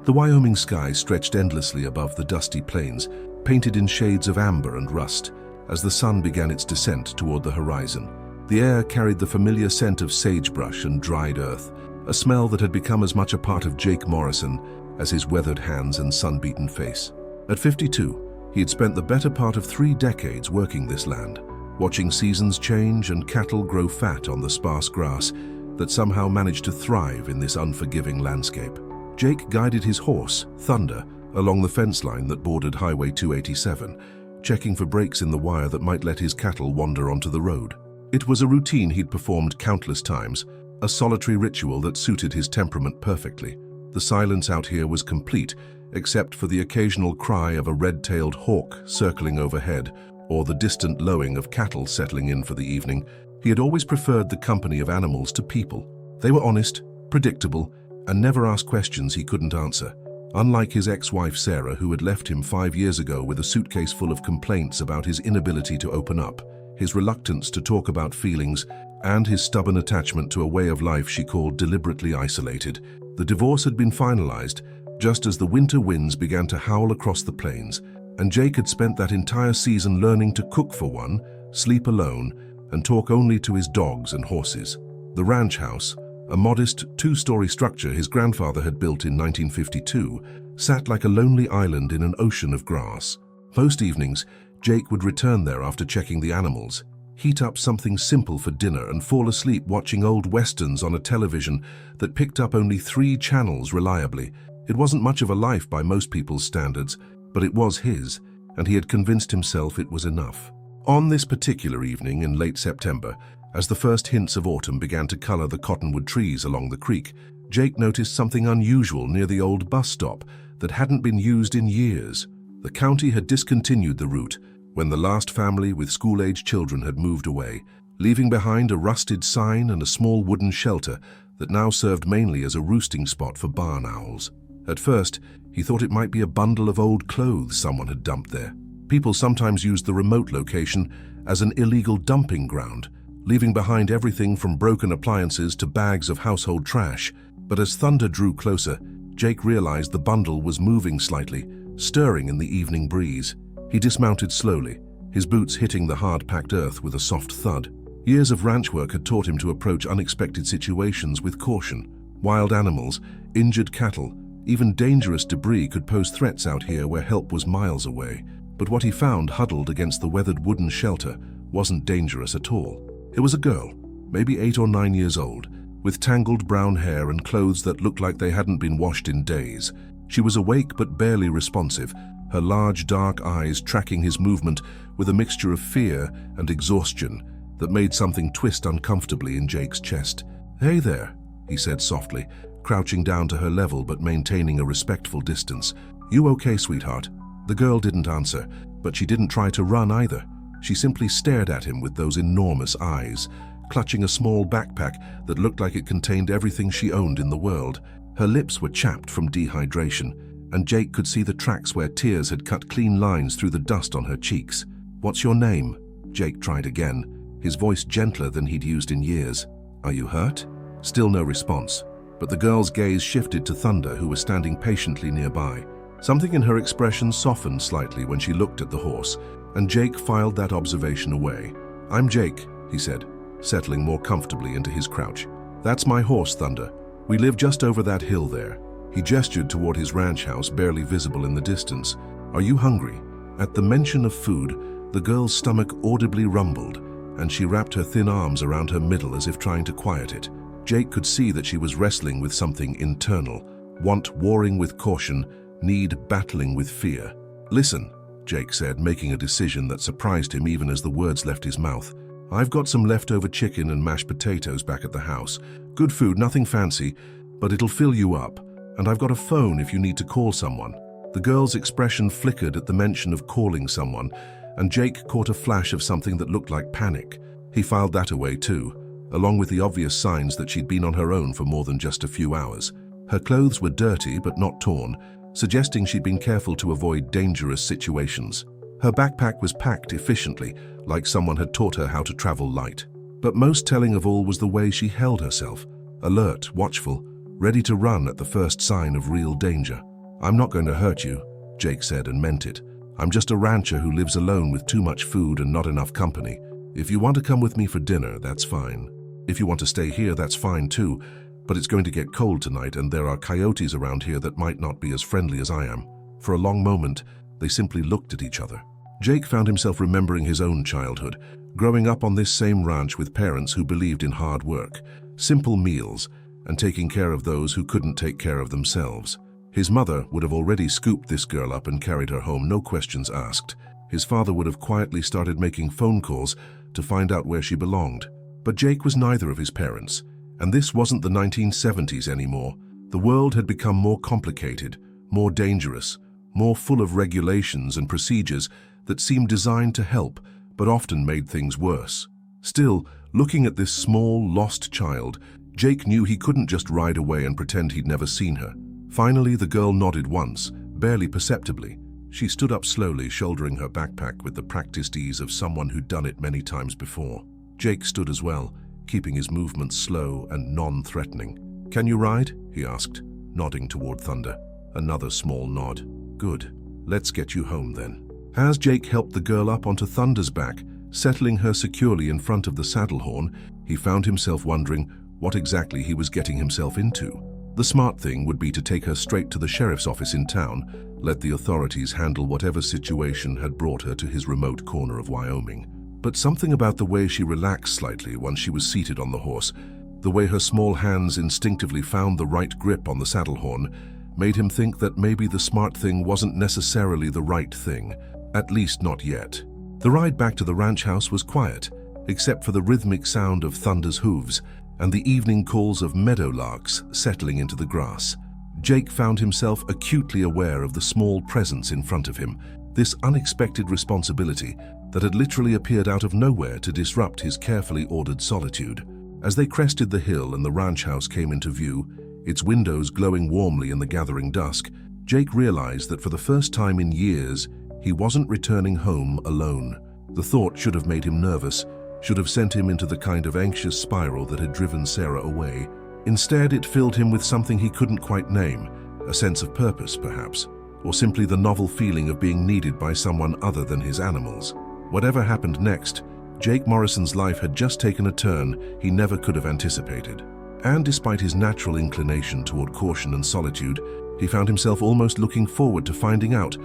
The Wyoming sky stretched endlessly above the dusty plains, painted in shades of amber and rust, as the sun began its descent toward the horizon. The air carried the familiar scent of sagebrush and dried earth, a smell that had become as much a part of Jake Morrison as his weathered hands and sun-beaten face. At 52, he had spent the better part of 3 decades working this land, watching seasons change and cattle grow fat on the sparse grass that somehow managed to thrive in this unforgiving landscape. Jake guided his horse, Thunder, along the fence line that bordered Highway 287, checking for breaks in the wire that might let his cattle wander onto the road. It was a routine he'd performed countless times, a solitary ritual that suited his temperament perfectly. The silence out here was complete, except for the occasional cry of a red-tailed hawk circling overhead, or the distant lowing of cattle settling in for the evening. He had always preferred the company of animals to people. They were honest, predictable, and never asked questions he couldn't answer. Unlike his ex-wife Sarah, who had left him 5 years ago with a suitcase full of complaints about his inability to open up, his reluctance to talk about feelings, and his stubborn attachment to a way of life she called deliberately isolated, the divorce had been finalized just as the winter winds began to howl across the plains, and Jake had spent that entire season learning to cook for one, sleep alone, and talk only to his dogs and horses. The ranch house, a modest 2-story structure his grandfather had built in 1952, sat like a lonely island in an ocean of grass. Most evenings, Jake would return there after checking the animals, heat up something simple for dinner, and fall asleep watching old westerns on a television that picked up only 3 channels reliably. It wasn't much of a life by most people's standards, but it was his, and he had convinced himself it was enough. On this particular evening in late September, as the first hints of autumn began to color the cottonwood trees along the creek, Jake noticed something unusual near the old bus stop that hadn't been used in years. The county had discontinued the route when the last family with school-age children had moved away, leaving behind a rusted sign and a small wooden shelter that now served mainly as a roosting spot for barn owls. At first, he thought it might be a bundle of old clothes someone had dumped there. People sometimes used the remote location as an illegal dumping ground, leaving behind everything from broken appliances to bags of household trash. But as Thunder drew closer, Jake realized the bundle was moving slightly, stirring in the evening breeze. He dismounted slowly, his boots hitting the hard-packed earth with a soft thud. Years of ranch work had taught him to approach unexpected situations with caution. Wild animals, injured cattle, even dangerous debris could pose threats out here where help was miles away. But what he found huddled against the weathered wooden shelter wasn't dangerous at all. It was a girl, maybe 8 or 9 years old, with tangled brown hair and clothes that looked like they hadn't been washed in days. She was awake but barely responsive, her large dark eyes tracking his movement with a mixture of fear and exhaustion that made something twist uncomfortably in Jake's chest. "Hey there," he said softly, crouching down to her level but maintaining a respectful distance. "You okay, sweetheart?" The girl didn't answer, but she didn't try to run either. She simply stared at him with those enormous eyes, clutching a small backpack that looked like it contained everything she owned in the world. Her lips were chapped from dehydration, and Jake could see the tracks where tears had cut clean lines through the dust on her cheeks. "What's your name?" Jake tried again, his voice gentler than he'd used in years. "Are you hurt?" Still no response, but the girl's gaze shifted to Thunder, who was standing patiently nearby. Something in her expression softened slightly when she looked at the horse, and Jake filed that observation away. "I'm Jake," he said, settling more comfortably into his crouch. "That's my horse, Thunder. We live just over that hill there." He gestured toward his ranch house, barely visible in the distance. "Are you hungry?" At the mention of food, the girl's stomach audibly rumbled, and she wrapped her thin arms around her middle as if trying to quiet it. Jake could see that she was wrestling with something internal, want warring with caution, need battling with fear. "Listen," Jake said, making a decision that surprised him even as the words left his mouth. "I've got some leftover chicken and mashed potatoes back at the house. Good food, nothing fancy, but it'll fill you up. And I've got a phone if you need to call someone." The girl's expression flickered at the mention of calling someone, and Jake caught a flash of something that looked like panic. He filed that away too, along with the obvious signs that she'd been on her own for more than just a few hours. Her clothes were dirty but not torn, suggesting she'd been careful to avoid dangerous situations. Her backpack was packed efficiently, like someone had taught her how to travel light. But most telling of all was the way she held herself, alert, watchful, ready to run at the first sign of real danger. "I'm not going to hurt you," Jake said and meant it. "I'm just a rancher who lives alone with too much food and not enough company. If you want to come with me for dinner, that's fine. If you want to stay here, that's fine too, but it's going to get cold tonight and there are coyotes around here that might not be as friendly as I am." For a long moment, they simply looked at each other. Jake found himself remembering his own childhood, growing up on this same ranch with parents who believed in hard work, simple meals, and taking care of those who couldn't take care of themselves. His mother would have already scooped this girl up and carried her home, no questions asked. His father would have quietly started making phone calls to find out where she belonged. But Jake was neither of his parents, and this wasn't the 1970s anymore. The world had become more complicated, more dangerous, more full of regulations and procedures that seemed designed to help, but often made things worse. Still, looking at this small, lost child, Jake knew he couldn't just ride away and pretend he'd never seen her. Finally, the girl nodded once, barely perceptibly. She stood up slowly, shouldering her backpack with the practiced ease of someone who'd done it many times before. Jake stood as well, keeping his movements slow and non-threatening. "Can you ride?" he asked, nodding toward Thunder. Another small nod. "Good. Let's get you home then." As Jake helped the girl up onto Thunder's back, settling her securely in front of the saddle horn, he found himself wondering what exactly he was getting himself into. The smart thing would be to take her straight to the sheriff's office in town, let the authorities handle whatever situation had brought her to his remote corner of Wyoming. But something about the way she relaxed slightly once she was seated on the horse, the way her small hands instinctively found the right grip on the saddle horn, made him think that maybe the smart thing wasn't necessarily the right thing, at least not yet. The ride back to the ranch house was quiet, except for the rhythmic sound of Thunder's hooves and the evening calls of meadowlarks settling into the grass. Jake found himself acutely aware of the small presence in front of him, this unexpected responsibility that had literally appeared out of nowhere to disrupt his carefully ordered solitude. As they crested the hill and the ranch house came into view, its windows glowing warmly in the gathering dusk, Jake realized that for the first time in years, he wasn't returning home alone. The thought should have made him nervous, should have sent him into the kind of anxious spiral that had driven Sarah away. Instead, it filled him with something he couldn't quite name, a sense of purpose, perhaps, or simply the novel feeling of being needed by someone other than his animals. Whatever happened next, Jake Morrison's life had just taken a turn he never could have anticipated. And despite his natural inclination toward caution and solitude, he found himself almost looking forward to finding out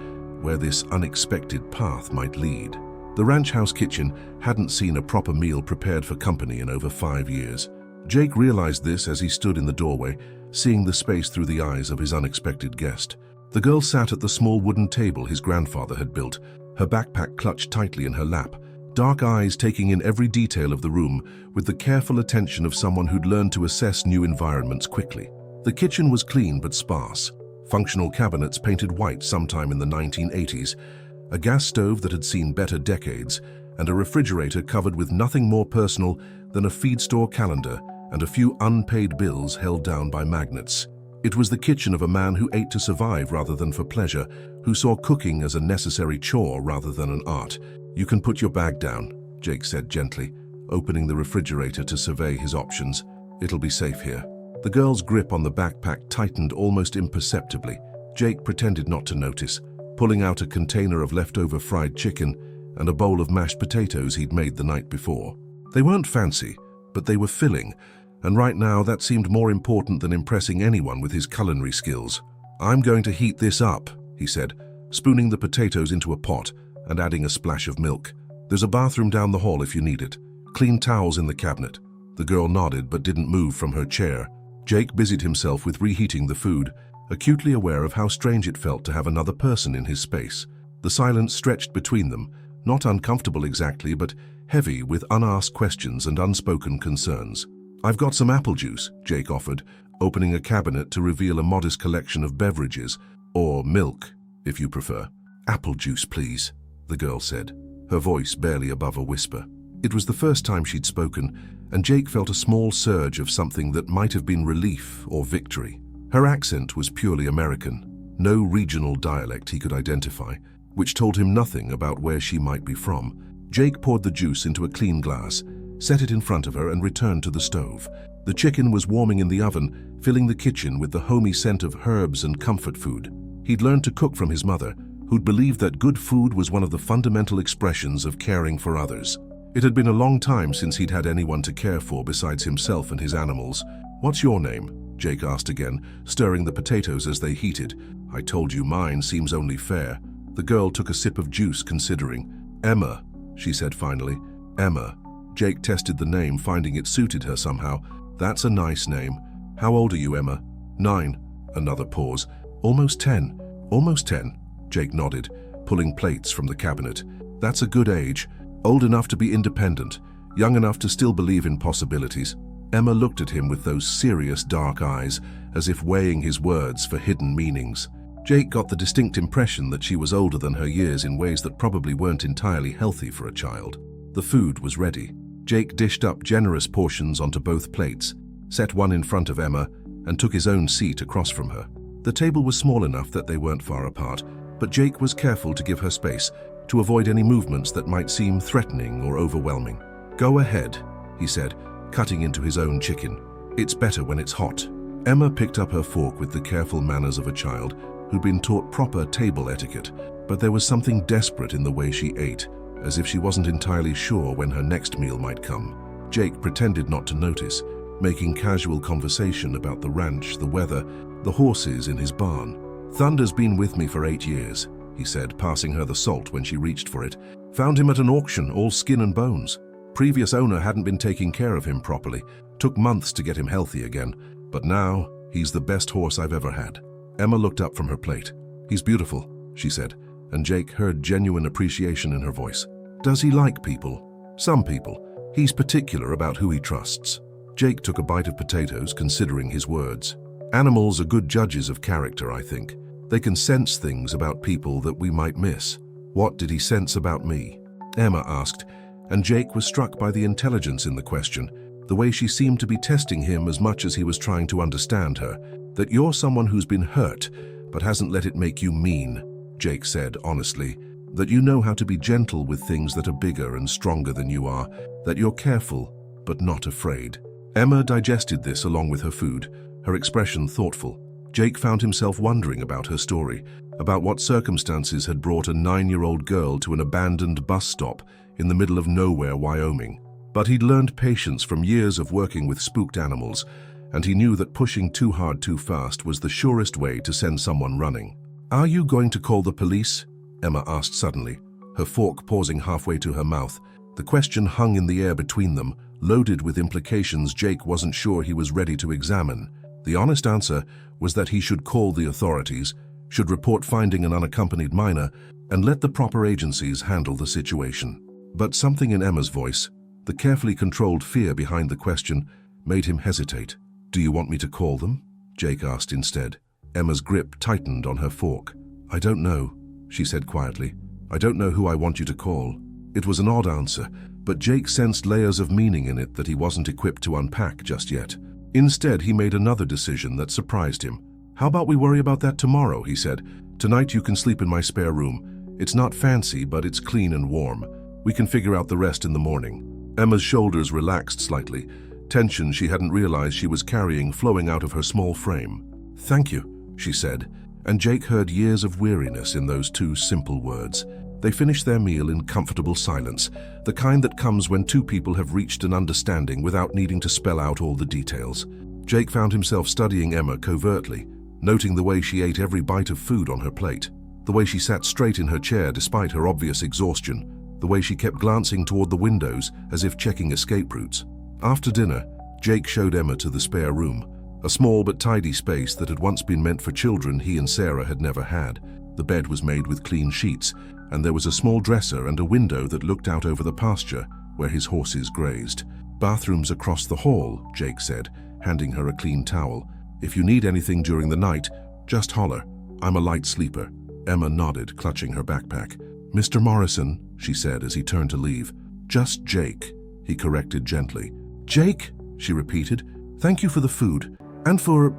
where this unexpected path might lead. The ranch house kitchen hadn't seen a proper meal prepared for company in over 5 years. Jake realized this as he stood in the doorway, seeing the space through the eyes of his unexpected guest. The girl sat at the small wooden table his grandfather had built, her backpack clutched tightly in her lap, dark eyes taking in every detail of the room with the careful attention of someone who'd learned to assess new environments quickly. The kitchen was clean but sparse. Functional cabinets painted white sometime in the 1980s, a gas stove that had seen better decades, and a refrigerator covered with nothing more personal than a feed store calendar and a few unpaid bills held down by magnets. It was the kitchen of a man who ate to survive rather than for pleasure, who saw cooking as a necessary chore rather than an art. "You can put your bag down," Jake said gently, opening the refrigerator to survey his options. "It'll be safe here." The girl's grip on the backpack tightened almost imperceptibly. Jake pretended not to notice, pulling out a container of leftover fried chicken and a bowl of mashed potatoes he'd made the night before. They weren't fancy, but they were filling, and right now that seemed more important than impressing anyone with his culinary skills. "I'm going to heat this up," he said, spooning the potatoes into a pot and adding a splash of milk. "There's a bathroom down the hall if you need it. Clean towels in the cabinet." The girl nodded but didn't move from her chair. Jake busied himself with reheating the food, acutely aware of how strange it felt to have another person in his space. The silence stretched between them, not uncomfortable exactly, but heavy with unasked questions and unspoken concerns. "I've got some apple juice," Jake offered, opening a cabinet to reveal a modest collection of beverages, or milk, if you prefer. "Apple juice, please," the girl said, her voice barely above a whisper. It was the first time she'd spoken, and Jake felt a small surge of something that might have been relief or victory. Her accent was purely American, no regional dialect he could identify, which told him nothing about where she might be from. Jake poured the juice into a clean glass, set it in front of her, and returned to the stove. The chicken was warming in the oven, filling the kitchen with the homey scent of herbs and comfort food. He'd learned to cook from his mother, who'd believed that good food was one of the fundamental expressions of caring for others. It had been a long time since he'd had anyone to care for besides himself and his animals. "What's your name?" Jake asked again, stirring the potatoes as they heated. "I told you mine seems only fair." The girl took a sip of juice, considering. "Emma," she said finally. "Emma." Jake tested the name, finding it suited her somehow. "That's a nice name. How old are you, Emma?" 9. Another pause. "Almost 10. Almost 10. Jake nodded, pulling plates from the cabinet. "That's a good age. Old enough to be independent, young enough to still believe in possibilities." Emma looked at him with those serious dark eyes, as if weighing his words for hidden meanings. Jake got the distinct impression that she was older than her years in ways that probably weren't entirely healthy for a child. The food was ready. Jake dished up generous portions onto both plates, set one in front of Emma, and took his own seat across from her. The table was small enough that they weren't far apart, but Jake was careful to give her space, to avoid any movements that might seem threatening or overwhelming. "Go ahead," he said, cutting into his own chicken. "It's better when it's hot." Emma picked up her fork with the careful manners of a child who'd been taught proper table etiquette, but there was something desperate in the way she ate, as if she wasn't entirely sure when her next meal might come. Jake pretended not to notice, making casual conversation about the ranch, the weather, the horses in his barn. "Thunder's been with me for 8 years, he said, passing her the salt when she reached for it. "Found him at an auction, all skin and bones. Previous owner hadn't been taking care of him properly. Took months to get him healthy again. But now, he's the best horse I've ever had." Emma looked up from her plate. "He's beautiful," she said, and Jake heard genuine appreciation in her voice. "Does he like people?" "Some people. He's particular about who he trusts." Jake took a bite of potatoes, considering his words. "Animals are good judges of character, I think. They can sense things about people that we might miss." "What did he sense about me?" Emma asked, and Jake was struck by the intelligence in the question, the way she seemed to be testing him as much as he was trying to understand her. "That you're someone who's been hurt, but hasn't let it make you mean," Jake said honestly. "That you know how to be gentle with things that are bigger and stronger than you are. That you're careful, but not afraid." Emma digested this along with her food, her expression thoughtful. Jake found himself wondering about her story, about what circumstances had brought a 9-year-old girl to an abandoned bus stop in the middle of nowhere, Wyoming. But he'd learned patience from years of working with spooked animals, and he knew that pushing too hard too fast was the surest way to send someone running. "Are you going to call the police?" Emma asked suddenly, her fork pausing halfway to her mouth. The question hung in the air between them, loaded with implications Jake wasn't sure he was ready to examine. The honest answer was that he should call the authorities, should report finding an unaccompanied minor, and let the proper agencies handle the situation. But something in Emma's voice, the carefully controlled fear behind the question, made him hesitate. "Do you want me to call them?" Jake asked instead. Emma's grip tightened on her fork. "I don't know," she said quietly. "I don't know who I want you to call." It was an odd answer, but Jake sensed layers of meaning in it that he wasn't equipped to unpack just yet. Instead, he made another decision that surprised him. "How about we worry about that tomorrow?" he said. "Tonight you can sleep in my spare room. It's not fancy, but it's clean and warm. We can figure out the rest in the morning." Emma's shoulders relaxed slightly, tension she hadn't realized she was carrying flowing out of her small frame. "Thank you," she said, and Jake heard years of weariness in those two simple words. They finished their meal in comfortable silence, the kind that comes when two people have reached an understanding without needing to spell out all the details. Jake found himself studying Emma covertly, noting the way she ate every bite of food on her plate, the way she sat straight in her chair despite her obvious exhaustion, the way she kept glancing toward the windows as if checking escape routes. After dinner, Jake showed Emma to the spare room, a small but tidy space that had once been meant for children he and Sarah had never had. The bed was made with clean sheets, and there was a small dresser and a window that looked out over the pasture where his horses grazed. "Bathrooms across the hall," Jake said, handing her a clean towel. "If you need anything during the night, just holler. I'm a light sleeper." Emma nodded, clutching her backpack. "Mr. Morrison," she said as he turned to leave. "Just Jake," he corrected gently. "Jake," she repeated. "Thank you for the food, and for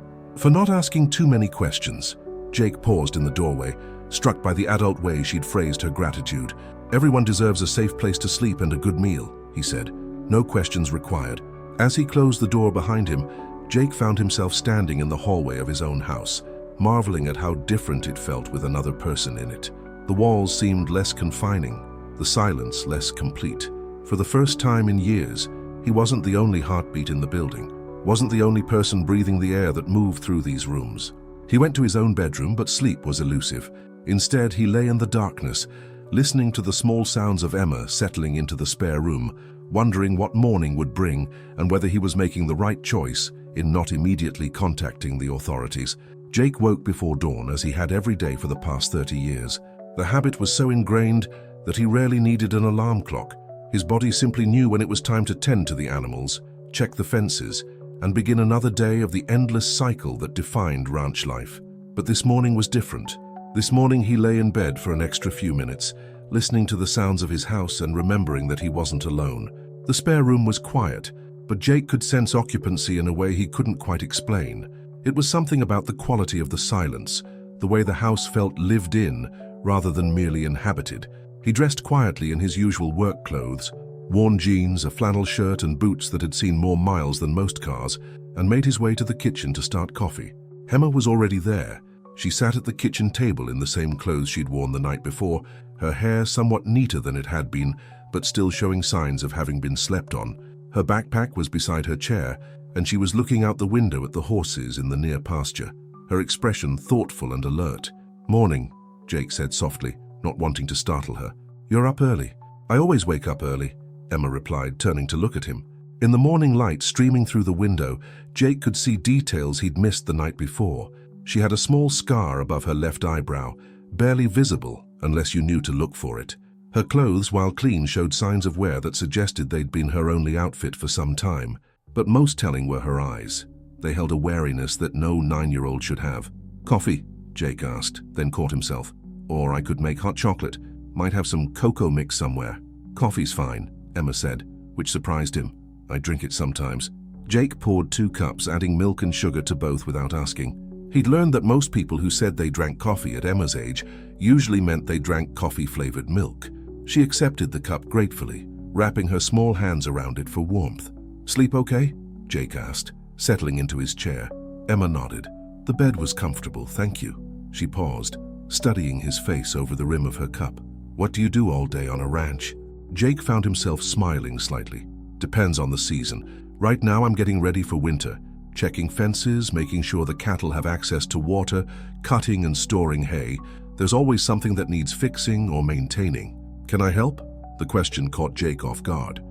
not asking too many questions." Jake paused in the doorway, struck by the adult way she'd phrased her gratitude. "Everyone deserves a safe place to sleep and a good meal," he said. "No questions required." As he closed the door behind him, Jake found himself standing in the hallway of his own house. marveling at how different it felt with another person in it. The walls seemed less confining, the silence less complete. For the first time in years, he wasn't the only heartbeat in the building, wasn't the only person breathing the air that moved through these rooms. He went to his own bedroom, but sleep was elusive. Instead, he lay in the darkness, listening to the small sounds of Emma settling into the spare room, wondering what morning would bring and whether he was making the right choice in not immediately contacting the authorities. Jake woke before dawn, as he had every day for the past 30 years. The habit was so ingrained that he rarely needed an alarm clock. His body simply knew when it was time to tend to the animals, check the fences, and begin another day of the endless cycle that defined ranch life. But this morning was different. This morning he lay in bed for an extra few minutes, listening to the sounds of his house and remembering that he wasn't alone. The spare room was quiet, but Jake could sense occupancy in a way he couldn't quite explain. It was something about the quality of the silence, the way the house felt lived in rather than merely inhabited. He dressed quietly in his usual work clothes, worn jeans, a flannel shirt and boots that had seen more miles than most cars, and made his way to the kitchen to start coffee. Emma was already there. She sat at the kitchen table in the same clothes she'd worn the night before, her hair somewhat neater than it had been, but still showing signs of having been slept on. Her backpack was beside her chair, and she was looking out the window at the horses in the near pasture, her expression thoughtful and alert. "Morning," Jake said softly, not wanting to startle her. "You're up early." "I always wake up early," Emma replied, turning to look at him. In the morning light streaming through the window, Jake could see details he'd missed the night before. She had a small scar above her left eyebrow, barely visible unless you knew to look for it. Her clothes, while clean, showed signs of wear that suggested they'd been her only outfit for some time. But most telling were her eyes. They held a wariness that no 9-year-old should have. "Coffee?" Jake asked, then caught himself. "Or I could make hot chocolate. Might have some cocoa mix somewhere." "Coffee's fine," Emma said, which surprised him. "I drink it sometimes." Jake poured 2 cups, adding milk and sugar to both without asking. He'd learned that most people who said they drank coffee at Emma's age usually meant they drank coffee-flavored milk. She accepted the cup gratefully, wrapping her small hands around it for warmth. "Sleep okay?" Jake asked, settling into his chair. Emma nodded. "The bed was comfortable, thank you." She paused, studying his face over the rim of her cup. "What do you do all day on a ranch?" Jake found himself smiling slightly. "Depends on the season. Right now I'm getting ready for winter. Checking fences, making sure the cattle have access to water, cutting and storing hay. There's always something that needs fixing or maintaining." "Can I help?" The question caught Jake off guard.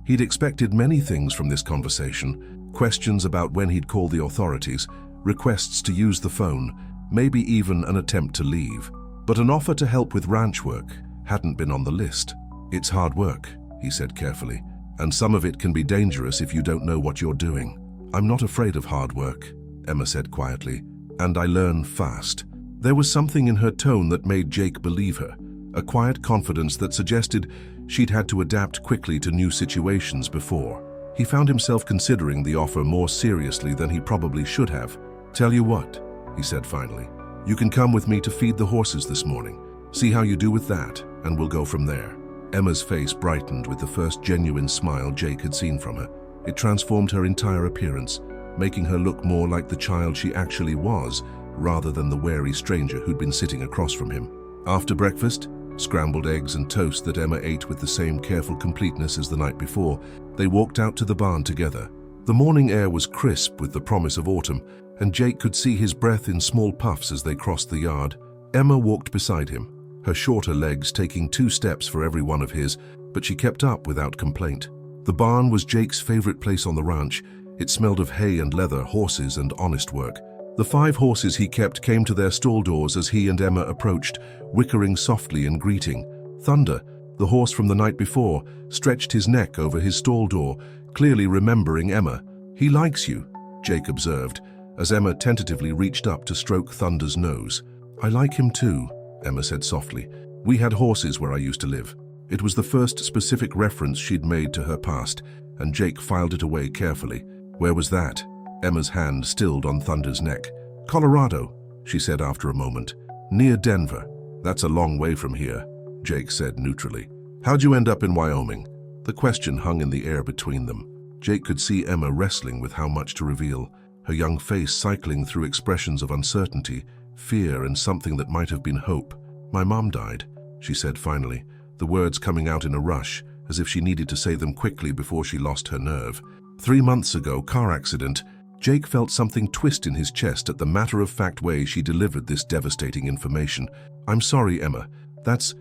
He'd expected many things from this conversation. Questions about when he'd call the authorities, requests to use the phone, maybe even an attempt to leave. But an offer to help with ranch work hadn't been on the list. "It's hard work," he said carefully, "and some of it can be dangerous if you don't know what you're doing." "I'm not afraid of hard work," Emma said quietly, "and I learn fast." There was something in her tone that made Jake believe her, a quiet confidence that suggested she'd had to adapt quickly to new situations before. He found himself considering the offer more seriously than he probably should have. "Tell you what," he said finally, "you can come with me to feed the horses this morning. See how you do with that, and we'll go from there." Emma's face brightened with the first genuine smile Jake had seen from her. It transformed her entire appearance, making her look more like the child she actually was, rather than the wary stranger who'd been sitting across from him. After breakfast, scrambled eggs and toast that Emma ate with the same careful completeness as the night before, they walked out to the barn together. The morning air was crisp with the promise of autumn, and Jake could see his breath in small puffs as they crossed the yard. Emma walked beside him, her shorter legs taking 2 steps for every one of his, but she kept up without complaint. The barn was Jake's favorite place on the ranch. It smelled of hay and leather, horses, and honest work. The 5 horses he kept came to their stall doors as he and Emma approached, whickering softly in greeting. Thunder, the horse from the night before, stretched his neck over his stall door, clearly remembering Emma. "He likes you," Jake observed, as Emma tentatively reached up to stroke Thunder's nose. "I like him too," Emma said softly. "We had horses where I used to live." It was the first specific reference she'd made to her past, and Jake filed it away carefully. "Where was that?" Emma's hand stilled on Thunder's neck. "Colorado," she said after a moment. "Near Denver." "That's a long way from here," Jake said neutrally. "How'd you end up in Wyoming?" The question hung in the air between them. Jake could see Emma wrestling with how much to reveal. her young face cycling through expressions of uncertainty, fear, and something that might have been hope. "My mom died," she said finally, the words coming out in a rush, as if she needed to say them quickly before she lost her nerve. 3 months ago, car accident. Jake felt something twist in his chest at the matter-of-fact way she delivered this devastating information. "I'm sorry, Emma. That's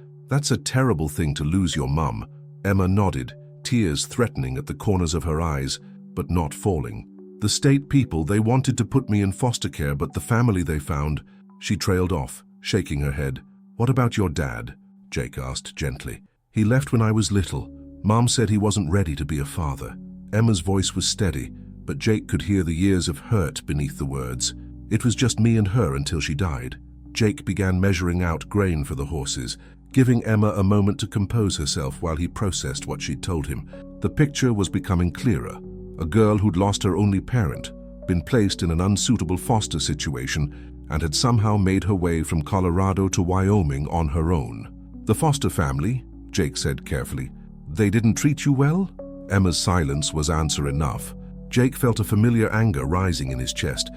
a terrible thing to lose your mum." Emma nodded, tears threatening at the corners of her eyes, but not falling. "The state people, they wanted to put me in foster care, but the family they found..." She trailed off, shaking her head. "What about your dad?" Jake asked gently. "He left when I was little. Mom said he wasn't ready to be a father." Emma's voice was steady, but Jake could hear the years of hurt beneath the words. "It was just me and her until she died." Jake began measuring out grain for the horses, giving Emma a moment to compose herself while he processed what she'd told him. The picture was becoming clearer. A girl who'd lost her only parent, been placed in an unsuitable foster situation, and had somehow made her way from Colorado to Wyoming on her own. "The foster family," Jake said carefully. "They didn't treat you well?" Emma's silence was answer enough. Jake felt a familiar anger rising in his chest,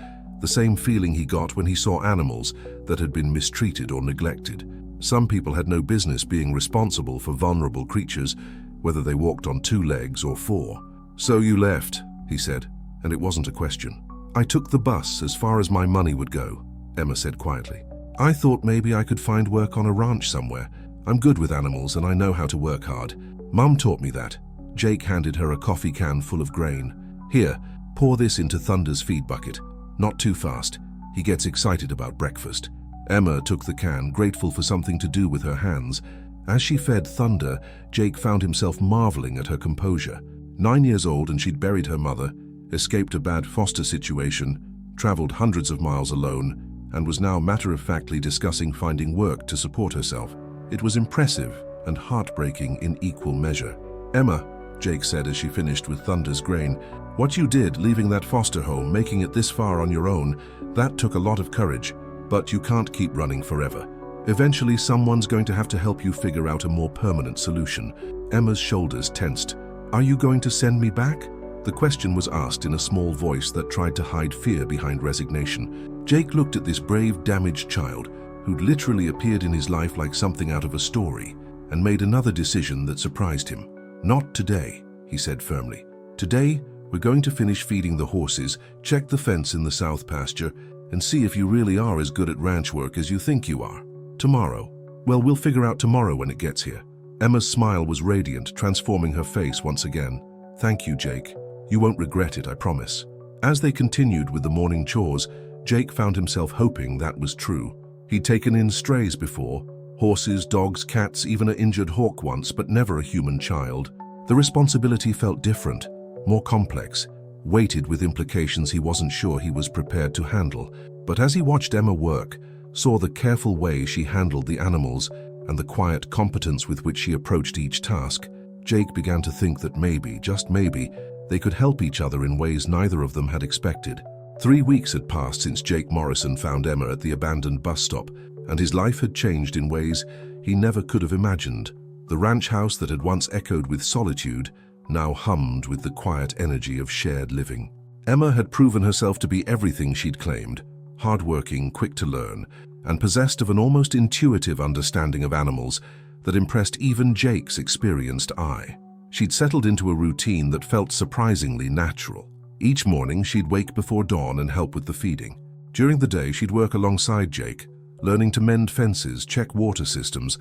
the same feeling he got when he saw animals that had been mistreated or neglected. Some people had no business being responsible for vulnerable creatures, whether they walked on 2 legs or 4. "So you left," he said, and it wasn't a question. "I took the bus as far as my money would go," Emma said quietly. "I thought maybe I could find work on a ranch somewhere. I'm good with animals and I know how to work hard. Mum taught me that." Jake handed her a coffee can full of grain. "Here, pour this into Thunder's feed bucket. Not too fast. He gets excited about breakfast." Emma took the can, grateful for something to do with her hands. As she fed Thunder, Jake found himself marveling at her composure. 9 years old and she'd buried her mother, escaped a bad foster situation, traveled hundreds of miles alone, and was now matter-of-factly discussing finding work to support herself. It was impressive and heartbreaking in equal measure. "Emma," Jake said as she finished with Thunder's grain, "what you did, leaving that foster home, making it this far on your own, that took a lot of courage. But you can't keep running forever. Eventually, someone's going to have to help you figure out a more permanent solution." Emma's shoulders tensed. "Are you going to send me back?" The question was asked in a small voice that tried to hide fear behind resignation. Jake looked at this brave, damaged child, who'd literally appeared in his life like something out of a story, and made another decision that surprised him. "Not today," he said firmly. "Today, we're going to finish feeding the horses, check the fence in the south pasture, and see if you really are as good at ranch work as you think you are. Tomorrow, well, we'll figure out tomorrow when it gets here." Emma's smile was radiant, transforming her face once again. "Thank you, Jake. You won't regret it, I promise." As they continued with the morning chores, Jake found himself hoping that was true. He'd taken in strays before, horses, dogs, cats, even an injured hawk once, but never a human child. The responsibility felt different, more complex, weighted with implications he wasn't sure he was prepared to handle. But as he watched Emma work, saw the careful way she handled the animals and the quiet competence with which she approached each task, Jake began to think that maybe, just maybe, they could help each other in ways neither of them had expected. 3 weeks had passed since Jake Morrison found Emma at the abandoned bus stop, and his life had changed in ways he never could have imagined. The ranch house that had once echoed with solitude now hummed with the quiet energy of shared living. Emma had proven herself to be everything she'd claimed: hardworking, quick to learn, and possessed of an almost intuitive understanding of animals that impressed even Jake's experienced eye. She'd settled into a routine that felt surprisingly natural. Each morning, she'd wake before dawn and help with the feeding. During the day, she'd work alongside Jake, learning to mend fences, check water systems,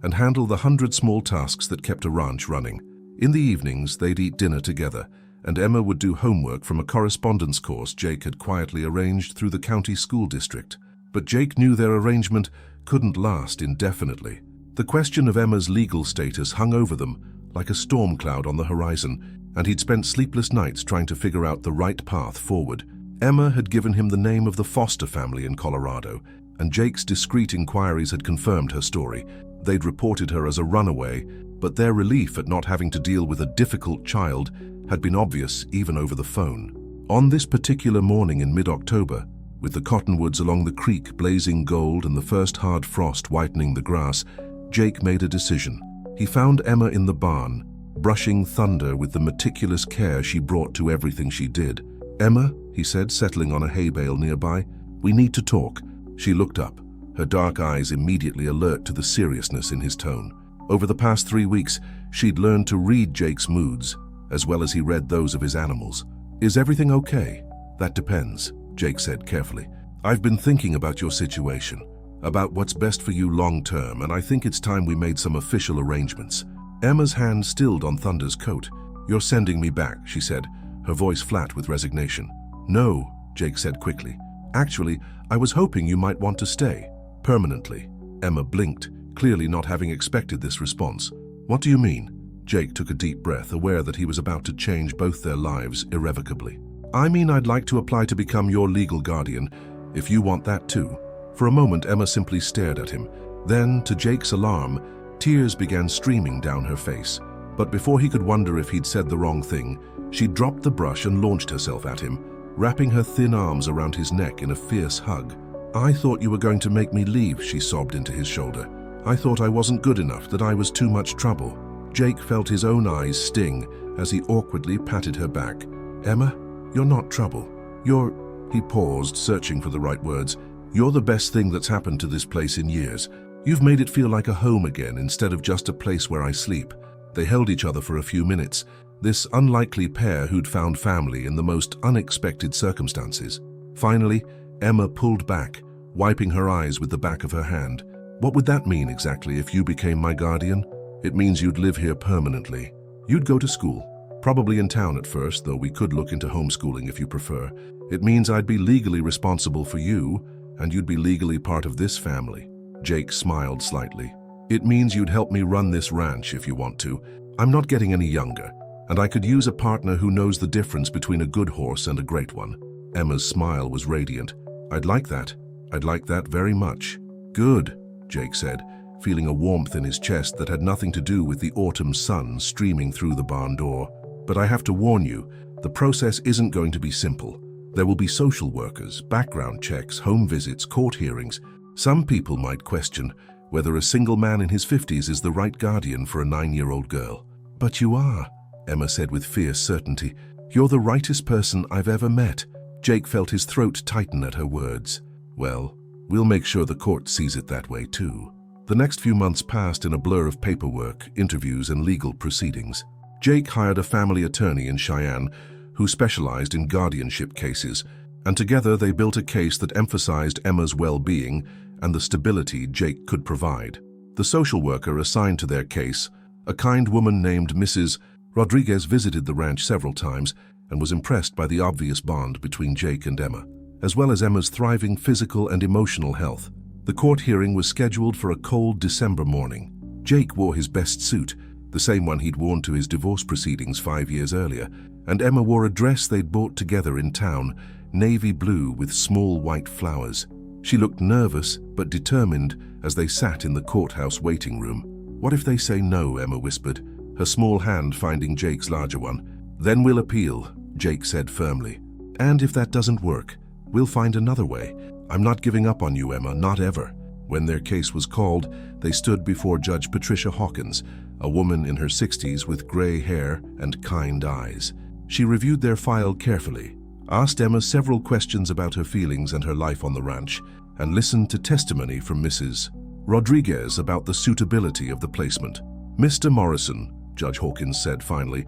and handle the 100 small tasks that kept a ranch running. In the evenings, they'd eat dinner together, and Emma would do homework from a correspondence course Jake had quietly arranged through the county school district. But Jake knew their arrangement couldn't last indefinitely. The question of Emma's legal status hung over them like a storm cloud on the horizon, and he'd spent sleepless nights trying to figure out the right path forward. Emma had given him the name of the foster family in Colorado, and Jake's discreet inquiries had confirmed her story. They'd reported her as a runaway, but their relief at not having to deal with a difficult child had been obvious even over the phone. On this particular morning in mid-October, with the cottonwoods along the creek blazing gold and the first hard frost whitening the grass, Jake made a decision. He found Emma in the barn, brushing Thunder with the meticulous care she brought to everything she did. "Emma," he said, settling on a hay bale nearby. "We need to talk." She looked up, her dark eyes immediately alert to the seriousness in his tone. Over the past 3 weeks, she'd learned to read Jake's moods, as well as he read those of his animals. "Is everything okay?" "That depends," Jake said carefully. "I've been thinking about your situation, about what's best for you long term, and I think it's time we made some official arrangements." Emma's hand stilled on Thunder's coat. "You're sending me back," she said, her voice flat with resignation. "No," Jake said quickly. "Actually, I was hoping you might want to stay. Permanently." Emma blinked, clearly not having expected this response. "What do you mean?" Jake took a deep breath, aware that he was about to change both their lives irrevocably. "I mean, I'd like to apply to become your legal guardian, if you want that too." For a moment, Emma simply stared at him. Then, to Jake's alarm, tears began streaming down her face. But before he could wonder if he'd said the wrong thing, she dropped the brush and launched herself at him, wrapping her thin arms around his neck in a fierce hug. "I thought you were going to make me leave," she sobbed into his shoulder. "I thought I wasn't good enough, that I was too much trouble." Jake felt his own eyes sting as he awkwardly patted her back. "Emma, you're not trouble. You're—" He paused, searching for the right words. "You're the best thing that's happened to this place in years. You've made it feel like a home again instead of just a place where I sleep." They held each other for a few minutes, this unlikely pair who'd found family in the most unexpected circumstances. Finally, Emma pulled back, wiping her eyes with the back of her hand. "What would that mean exactly if you became my guardian?" "It means you'd live here permanently. You'd go to school, probably in town at first, though we could look into homeschooling if you prefer. It means I'd be legally responsible for you, and you'd be legally part of this family." Jake smiled slightly. "It means you'd help me run this ranch if you want to. I'm not getting any younger, and I could use a partner who knows the difference between a good horse and a great one." Emma's smile was radiant. "I'd like that. I'd like that very much." "Good," Jake said, feeling a warmth in his chest that had nothing to do with the autumn sun streaming through the barn door. "But I have to warn you, the process isn't going to be simple. There will be social workers, background checks, home visits, court hearings. Some people might question whether a single man in his 50s is the right guardian for a 9-year-old girl." "But you are," Emma said with fierce certainty. "You're the rightest person I've ever met." Jake felt his throat tighten at her words. "Well, we'll make sure the court sees it that way too." The next few months passed in a blur of paperwork, interviews, and legal proceedings. Jake hired a family attorney in Cheyenne who specialized in guardianship cases, and together they built a case that emphasized Emma's well-being and the stability Jake could provide. The social worker assigned to their case, a kind woman named Mrs. Rodriguez, visited the ranch several times and was impressed by the obvious bond between Jake and Emma, as well as Emma's thriving physical and emotional health. The court hearing was scheduled for a cold December morning. Jake wore his best suit, the same one he'd worn to his divorce proceedings 5 years earlier, and Emma wore a dress they'd bought together in town, navy blue with small white flowers. She looked nervous but determined as they sat in the courthouse waiting room. "What if they say no?" Emma whispered, her small hand finding Jake's larger one. "Then we'll appeal," Jake said firmly. "And if that doesn't work, we'll find another way. I'm not giving up on you, Emma, not ever." When their case was called, they stood before Judge Patricia Hawkins, a woman in her 60s with gray hair and kind eyes. She reviewed their file carefully, asked Emma several questions about her feelings and her life on the ranch, and listened to testimony from Mrs. Rodriguez about the suitability of the placement. "Mr. Morrison," Judge Hawkins said finally,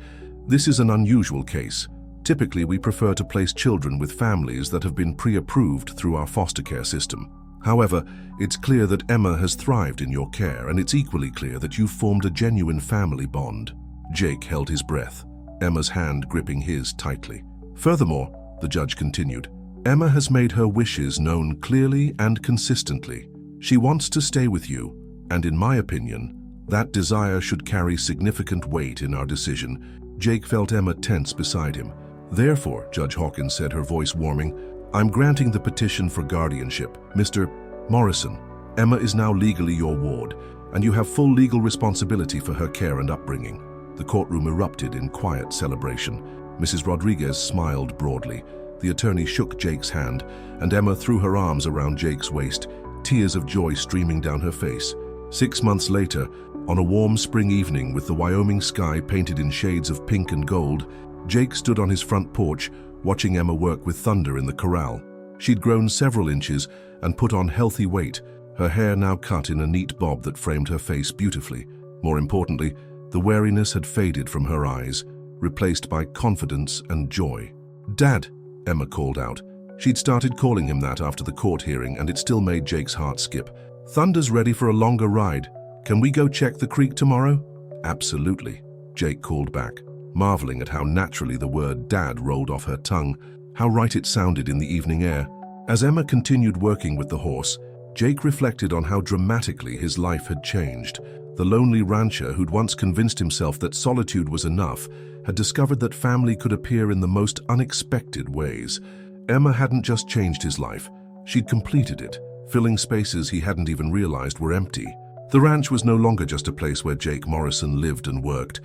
"this is an unusual case. Typically, we prefer to place children with families that have been pre-approved through our foster care system. However, it's clear that Emma has thrived in your care, and it's equally clear that you've formed a genuine family bond." Jake held his breath, Emma's hand gripping his tightly. "Furthermore," the judge continued, "Emma has made her wishes known clearly and consistently. She wants to stay with you, and in my opinion, that desire should carry significant weight in our decision." Jake felt Emma tense beside him. "Therefore," Judge Hawkins said, her voice warming, "I'm granting the petition for guardianship. Mr. Morrison, Emma is now legally your ward, and you have full legal responsibility for her care and upbringing." The courtroom erupted in quiet celebration. Mrs. Rodriguez smiled broadly. The attorney shook Jake's hand, and Emma threw her arms around Jake's waist, tears of joy streaming down her face. 6 months later, on a warm spring evening with the Wyoming sky painted in shades of pink and gold, Jake stood on his front porch, watching Emma work with Thunder in the corral. She'd grown several inches and put on healthy weight, her hair now cut in a neat bob that framed her face beautifully. More importantly, the wariness had faded from her eyes, replaced by confidence and joy. "Dad," Emma called out. She'd started calling him that after the court hearing, and it still made Jake's heart skip. "Thunder's ready for a longer ride. Can we go check the creek tomorrow?" "Absolutely," Jake called back, marveling at how naturally the word Dad rolled off her tongue, how right it sounded in the evening air. As Emma continued working with the horse, Jake reflected on how dramatically his life had changed. The lonely rancher who'd once convinced himself that solitude was enough had discovered that family could appear in the most unexpected ways. Emma hadn't just changed his life, she'd completed it, filling spaces he hadn't even realized were empty. The ranch was no longer just a place where Jake Morrison lived and worked.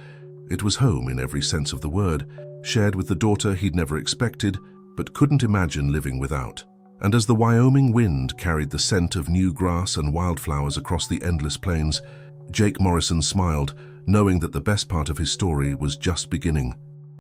It was home in every sense of the word, shared with the daughter he'd never expected, but couldn't imagine living without. And as the Wyoming wind carried the scent of new grass and wildflowers across the endless plains, Jake Morrison smiled, knowing that the best part of his story was just beginning.